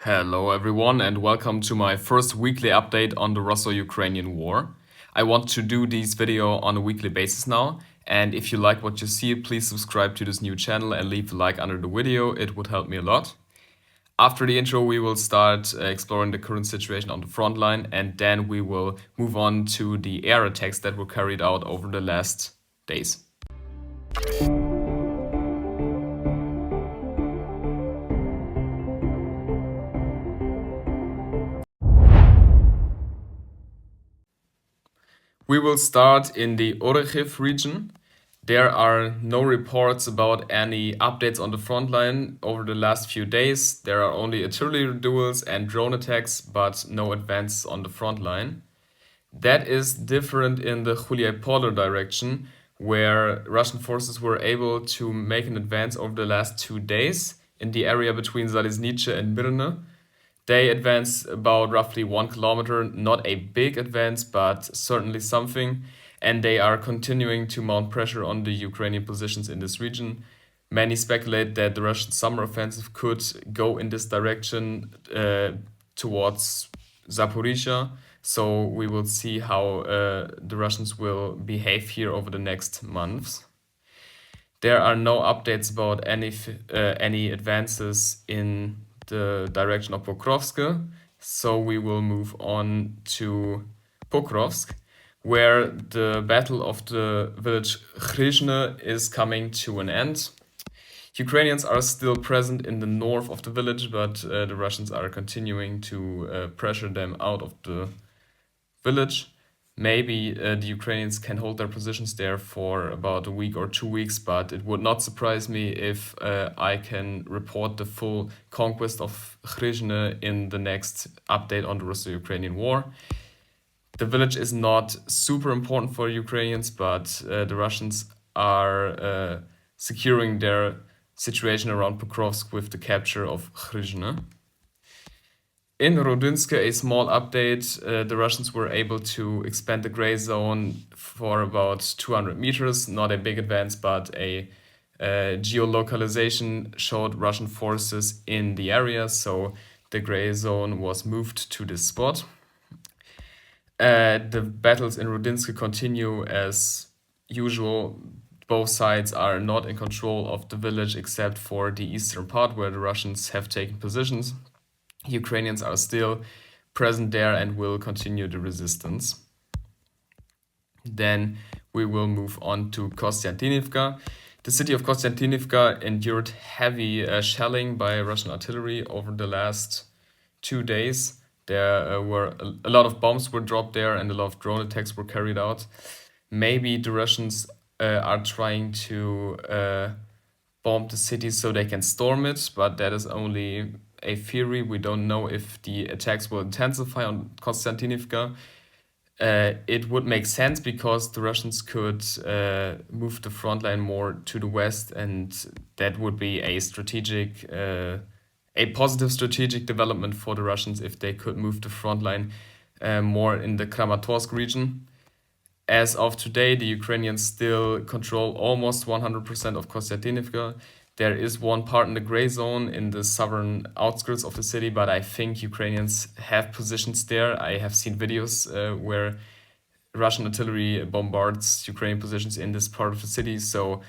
Hello everyone and welcome to my first weekly update on the Russo-Ukrainian War. I want to do this video on a weekly basis now, and if you like what you see, please subscribe to this new channel and leave a like under the video, it would help me a lot. After the intro we will start exploring the current situation on the front line, and then we will move on to the air attacks that were carried out over the last days. We will start in the Orechiv region. There are no reports about any updates on the front line over the last few days. There are only artillery duels and drone attacks, but no advances on the front line. That is different in the Chuliai-Podol direction, where Russian forces were able to make an advance over the last 2 days in the area between Zaliznice and Myrne. They advanced about roughly 1 kilometer, not a big advance, but certainly something, and they are continuing to mount pressure on the Ukrainian positions in this region. Many speculate that the Russian summer offensive could go in this direction towards Zaporizhia, so we will see how the Russians will behave here over the next months. There are no updates about any advances in the direction of Pokrovsk, so we will move on to Pokrovsk, where the battle of the village Khrizhne is coming to an end. Ukrainians are still present in the north of the village, but the Russians are continuing to pressure them out of the village. Maybe the Ukrainians can hold their positions there for about a week or 2 weeks, but it would not surprise me if I can report the full conquest of Khrizhne in the next update on the Russo-Ukrainian War. The village is not super important for Ukrainians, but the Russians are securing their situation around Pokrovsk with the capture of Khrizhne. In Rodynske, a small update, the Russians were able to expand the gray zone for about 200 meters, not a big advance, but a geolocalization showed Russian forces in the area, so the gray zone was moved to this spot. The battles in Rodynske continue as usual. Both sides are not in control of the village except for the eastern part where the Russians have taken positions. Ukrainians are still present there and will continue the resistance. Then we will move on to Kostiantynivka. The city of Kostiantynivka endured heavy shelling by Russian artillery over the last 2 days. There were a lot of bombs were dropped there and a lot of drone attacks were carried out. Maybe the Russians are trying to bomb the city so they can storm it, but that is only a theory. We don't know if the attacks will intensify on Kostiantynivka. It would make sense because the Russians could move the front line more to the west, and that would be a positive strategic development for the Russians if they could move the front line more in the Kramatorsk region. As of today, the Ukrainians still control almost 100% of Kostiantynivka. There is one part in the gray zone in the southern outskirts of the city, but I think Ukrainians have positions there. I have seen videos where Russian artillery bombards Ukrainian positions in this part of the city. So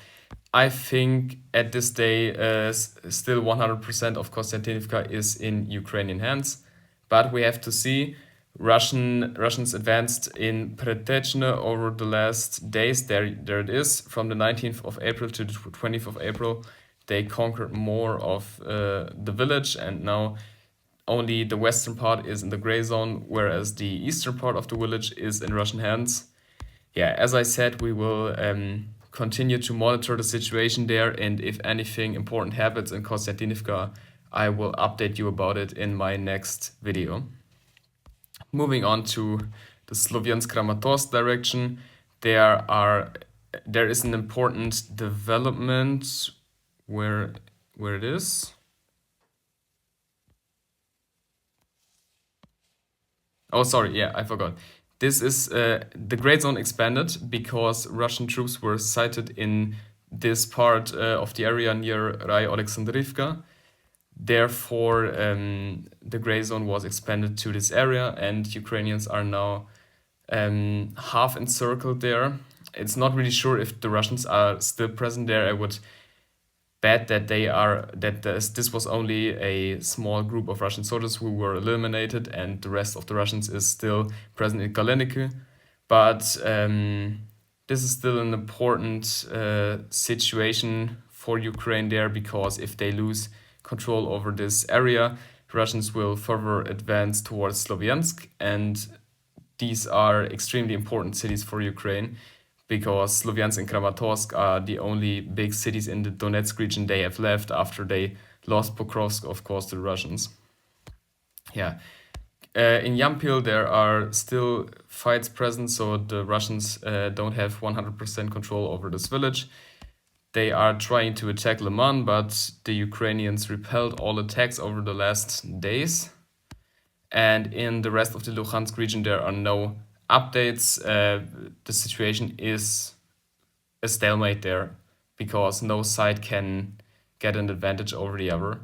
I think at this day, still 100% of Kostiantynivka is in Ukrainian hands. But we have to see. Russians advanced in Pretechne over the last days. There it is. From the 19th of April to the 20th of April, they conquered more of the village, and now only the western part is in the gray zone, whereas the eastern part of the village is in Russian hands. Yeah, as I said, we will continue to monitor the situation there, and if anything important happens in Kostiantynivka, I will update you about it in my next video. Moving on to the Sloviansk-Kramatorsk direction, there is an important development. Where it is? Oh, sorry, yeah, I forgot. This is the gray zone expanded because Russian troops were sighted in this part of the area near Rai Oleksandrivka. Therefore, the gray zone was expanded to this area, and Ukrainians are now half encircled there. It's not really sure if the Russians are still present there. I would bet that this was only a small group of Russian soldiers who were eliminated, and the rest of the Russians is still present in Kaliniki. But this is still an important situation for Ukraine there, because if they lose control over this area, Russians will further advance towards Sloviansk, and these are extremely important cities for Ukraine, because Sloviansk and Kramatorsk are the only big cities in the Donetsk region they have left after they lost Pokrovsk, of course, to the Russians. Yeah. In Yampil, there are still fights present, so the Russians don't have 100% control over this village. They are trying to attack Liman, but the Ukrainians repelled all attacks over the last days. And in the rest of the Luhansk region, there are no updates. The situation is a stalemate there, because no side can get an advantage over the other.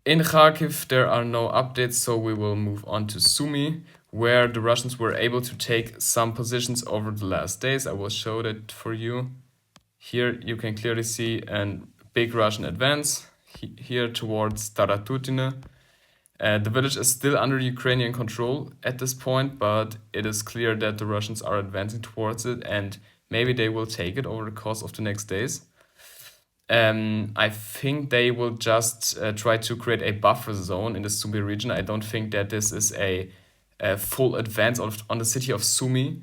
In Kharkiv, there are no updates, so we will move on to Sumy, where the Russians were able to take some positions over the last days. I will show that for you. Here you can clearly see a big Russian advance here towards Taratutine. The village is still under Ukrainian control at this point, but it is clear that the Russians are advancing towards it, and maybe they will take it over the course of the next days. I think they will just try to create a buffer zone in the Sumy region. I don't think that this is a full advance on the city of Sumy,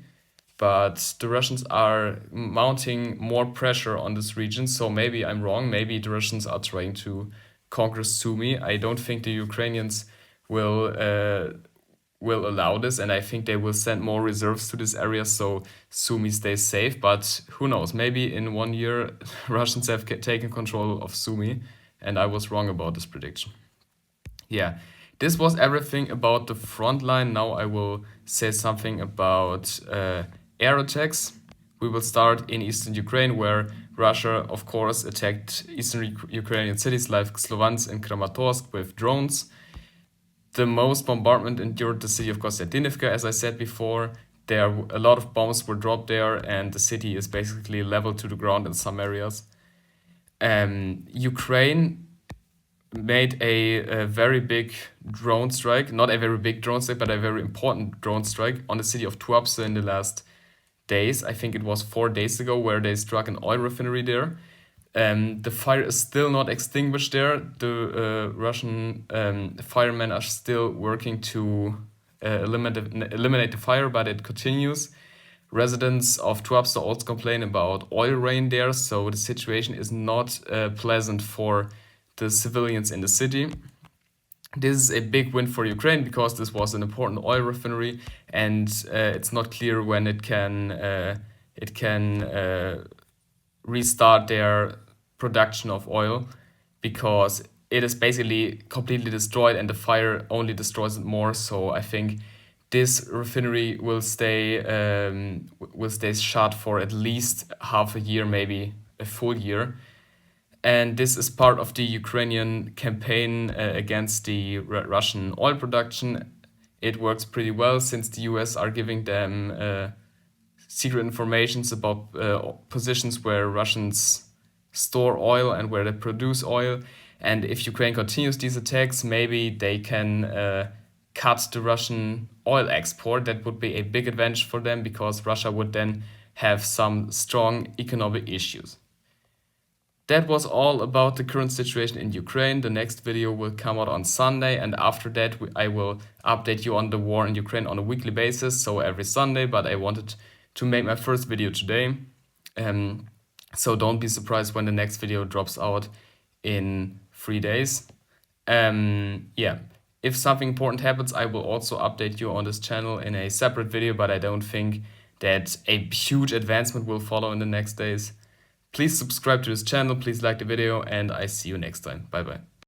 but the Russians are mounting more pressure on this region, so maybe I'm wrong. Maybe the Russians are trying to conquer Sumy. I don't think the Ukrainians will allow this, and I think they will send more reserves to this area so Sumy stays safe. But who knows? Maybe in 1 year Russians have taken control of Sumy, and I was wrong about this prediction. Yeah, this was everything about the front line. Now I will say something about air attacks. We will start in eastern Ukraine, where Russia, of course, attacked eastern Ukrainian cities like Slovansk and Kramatorsk with drones. The most bombardment endured the city of Konstantinivka, as I said before. A lot of bombs were dropped there, and the city is basically leveled to the ground in some areas. Ukraine made a very big drone strike, not a very big drone strike, but a very important drone strike on the city of Tuapse in the last days. I think it was 4 days ago, where they struck an oil refinery there. The fire is still not extinguished there. The Russian firemen are still working to eliminate the fire, but it continues. Residents of Tuapse also complain about oil rain there, so the situation is not pleasant for the civilians in the city. This is a big win for Ukraine, because this was an important oil refinery, and it's not clear when it can restart their production of oil, because it is basically completely destroyed, and the fire only destroys it more. So I think this refinery will stay shut for at least half a year, maybe a full year. And this is part of the Ukrainian campaign against the Russian oil production. It works pretty well, since the US are giving them secret informations about positions where Russians store oil and where they produce oil. And if Ukraine continues these attacks, maybe they can cut the Russian oil export. That would be a big advantage for them, because Russia would then have some strong economic issues. That was all about the current situation in Ukraine. The next video will come out on Sunday, and after that I will update you on the war in Ukraine on a weekly basis, so every Sunday, but I wanted to make my first video today. So don't be surprised when the next video drops out in 3 days. Yeah, if something important happens, I will also update you on this channel in a separate video, but I don't think that a huge advancement will follow in the next days. Please subscribe to this channel, please like the video, and I see you next time. Bye bye.